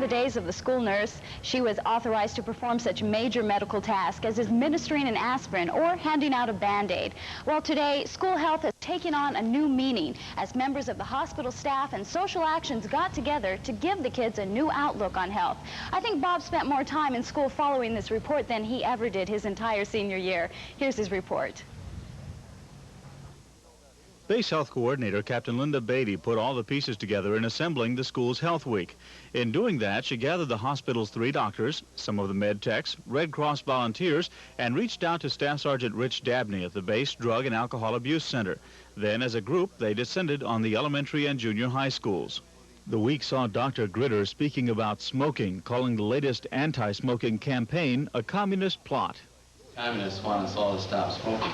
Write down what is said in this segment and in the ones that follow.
the days of the school nurse. She was authorized to perform such major medical tasks as administering an aspirin or handing out a Band-Aid. Well, today, school health has taken on a new meaning as members of the hospital staff and social actions got together to give the kids a new outlook on health. I think Bob spent more time in school following this report than he ever did his entire senior year. Here's his report. Base Health Coordinator Captain Linda Beatty put all the pieces together in assembling the school's Health Week. In doing that, she gathered the hospital's 3 doctors, some of the med techs, Red Cross volunteers, and reached out to Staff Sergeant Rich Dabney at the Base Drug and Alcohol Abuse Center. Then, as a group, they descended on the elementary and junior high schools. The week saw Dr. Gritter speaking about smoking, calling the latest anti-smoking campaign a communist plot. Communists want us all to stop smoking.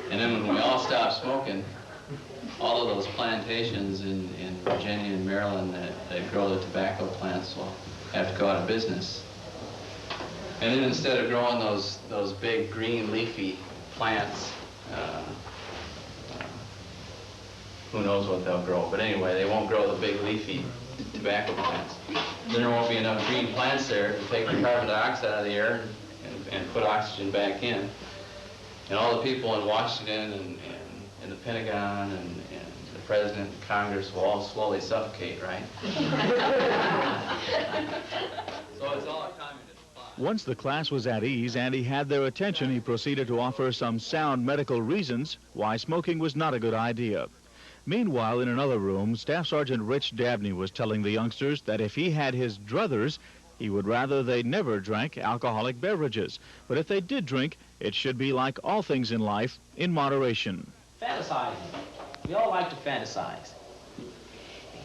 And then when we all stop smoking, all of those plantations in Virginia and Maryland that grow the tobacco plants will have to go out of business. And then instead of growing those big green leafy plants, who knows what they'll grow. But anyway, they won't grow the big leafy tobacco plants. Then there won't be enough green plants there to take the carbon dioxide out of the air and put oxygen back in. And all the people in Washington and the Pentagon and the President and Congress will all slowly suffocate, right? So it's all a communist plot. Once the class was at ease and he had their attention, he proceeded to offer some sound medical reasons why smoking was not a good idea. Meanwhile, in another room, Staff Sergeant Rich Dabney was telling the youngsters that if he had his druthers, he would rather they never drank alcoholic beverages. But if they did drink, it should be like all things in life, in moderation. Fantasizing. We all like to fantasize.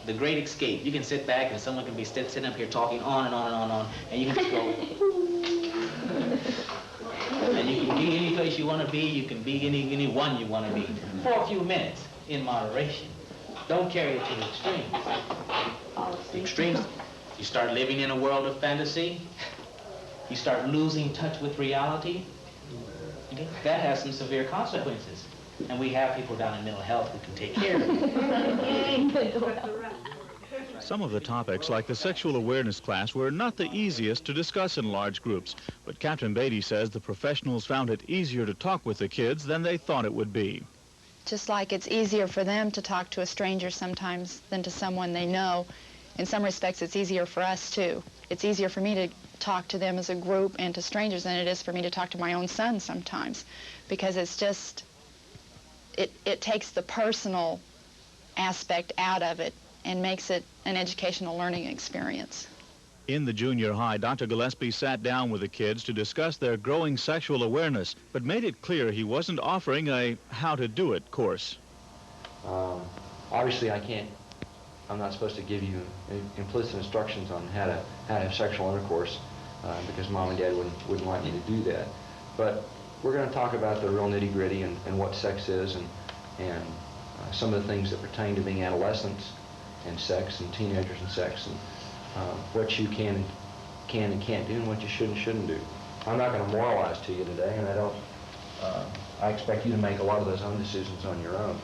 The great escape. You can sit back and someone can be sitting up here talking on and on and on and on, and you can just go. And you can be any place you want to be. You can be anyone you want to be for a few minutes in moderation. Don't carry it to the extremes. The extremes. You start living in a world of fantasy. You start losing touch with reality. Okay? That has some severe consequences. And we have people down in mental health who can take care of it. Some of the topics, like the sexual awareness class, were not the easiest to discuss in large groups. But Captain Beatty says the professionals found it easier to talk with the kids than they thought it would be. Just like it's easier for them to talk to a stranger sometimes than to someone they know. In some respects, it's easier for us, too. It's easier for me to talk to them as a group and to strangers than it is for me to talk to my own son sometimes, because it's just, it takes the personal aspect out of it and makes it an educational learning experience. In the junior high, Dr. Gillespie sat down with the kids to discuss their growing sexual awareness, but made it clear he wasn't offering a how-to-do-it course. Obviously, I'm not supposed to give you implicit instructions on how to have sexual intercourse because Mom and Dad wouldn't like me to do that. But we're going to talk about the real nitty-gritty and what sex is and some of the things that pertain to being adolescents and sex and teenagers and sex and what you can and can't do and what you should and shouldn't do. I'm not going to moralize to you today, and I expect you to make a lot of those own decisions on your own.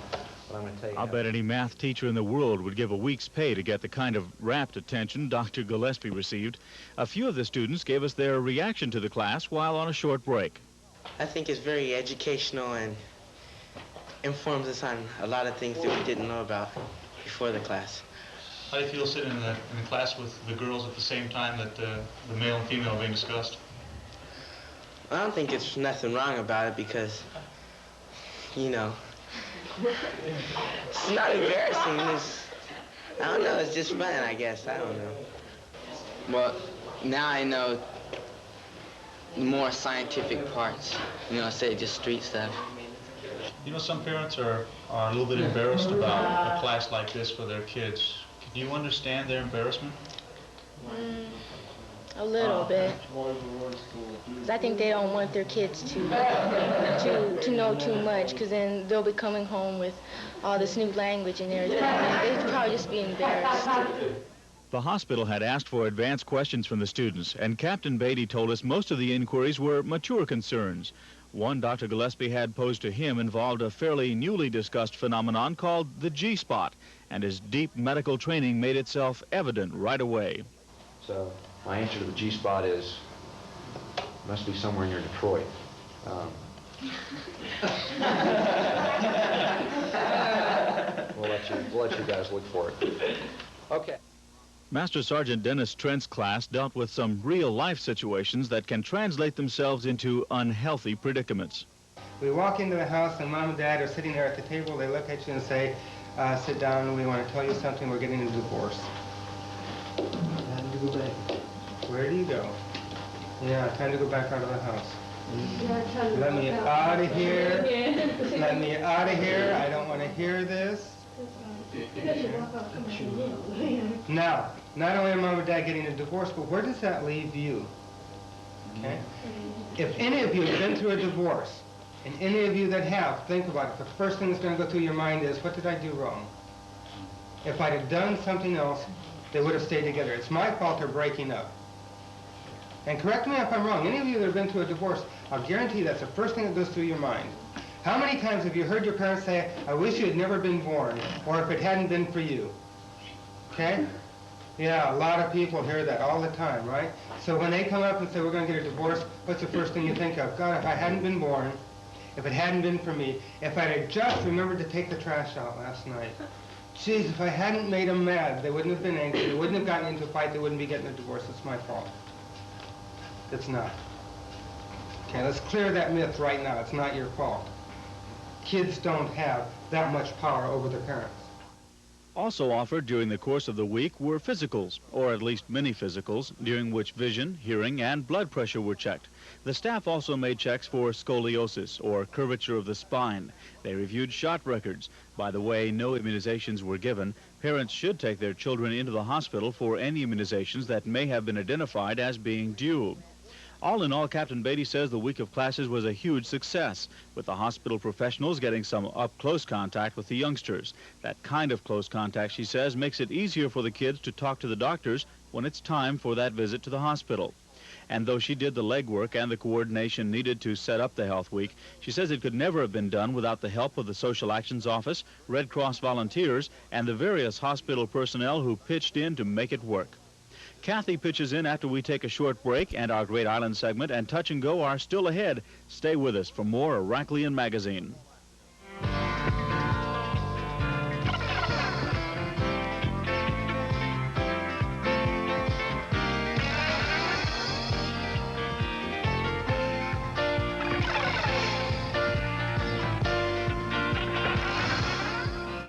I'll bet any math teacher in the world would give a week's pay to get the kind of rapt attention Dr. Gillespie received. A few of the students gave us their reaction to the class while on a short break. I think it's very educational and informs us on a lot of things that we didn't know about before the class. How do you feel sitting in the class with the girls at the same time that the male and female are being discussed? I don't think there's nothing wrong about it because, you know, it's not embarrassing. I don't know, it's just fun, I guess. I don't know. Well, now I know the more scientific parts, you know, say just street stuff. You know, some parents are a little bit embarrassed about a class like this for their kids. Can you understand their embarrassment? A little bit. 'Cause I think they don't want their kids to know too much, because then they'll be coming home with all this new language and everything, and they'd probably just be embarrassed. The hospital had asked for advanced questions from the students, and Captain Beatty told us most of the inquiries were mature concerns. One Dr. Gillespie had posed to him involved a fairly newly discussed phenomenon called the G-spot, and his deep medical training made itself evident right away. So my answer to the G-spot is, must be somewhere near Detroit. We'll let you guys look for it. Okay. Master Sergeant Dennis Trent's class dealt with some real-life situations that can translate themselves into unhealthy predicaments. We walk into the house and Mom and Dad are sitting there at the table. They look at you and say, sit down, we want to tell you something, we're getting a divorce. Time to go back. Where do you go? Yeah, time to go back out of the house. Let me out of here. Let me out of here. I don't want to hear this. Now, not only are Mom and Dad getting a divorce, but where does that leave you? Okay? If any of you have been through a divorce, and any of you that have, think about it. The first thing that's going to go through your mind is, what did I do wrong? If I'd have done something else, they would have stayed together. It's my fault they're breaking up. And correct me if I'm wrong. Any of you that have been through a divorce, I'll guarantee that's the first thing that goes through your mind. How many times have you heard your parents say, I wish you had never been born, or if it hadn't been for you? Okay? Yeah, a lot of people hear that all the time, right? So when they come up and say, we're going to get a divorce, what's the first thing you think of? God, if I hadn't been born, if it hadn't been for me, if I'd have just remembered to take the trash out last night. Geez, if I hadn't made them mad, they wouldn't have been angry, they wouldn't have gotten into a fight, they wouldn't be getting a divorce. It's my fault. It's not. Okay, let's clear that myth right now. It's not your fault. Kids don't have that much power over their parents. Also offered during the course of the week were physicals, or at least mini physicals, during which vision, hearing, and blood pressure were checked. The staff also made checks for scoliosis, or curvature of the spine. They reviewed shot records. By the way, no immunizations were given. Parents should take their children into the hospital for any immunizations that may have been identified as being due. All in all, Captain Beatty says the week of classes was a huge success, with the hospital professionals getting some up-close contact with the youngsters. That kind of close contact, she says, makes it easier for the kids to talk to the doctors when it's time for that visit to the hospital. And though she did the legwork and the coordination needed to set up the Health Week, she says it could never have been done without the help of the Social Actions Office, Red Cross volunteers, and the various hospital personnel who pitched in to make it work. Kathy pitches in after we take a short break, and our Great Island segment and Touch and Go are still ahead. Stay with us for more Iraklion Magazine.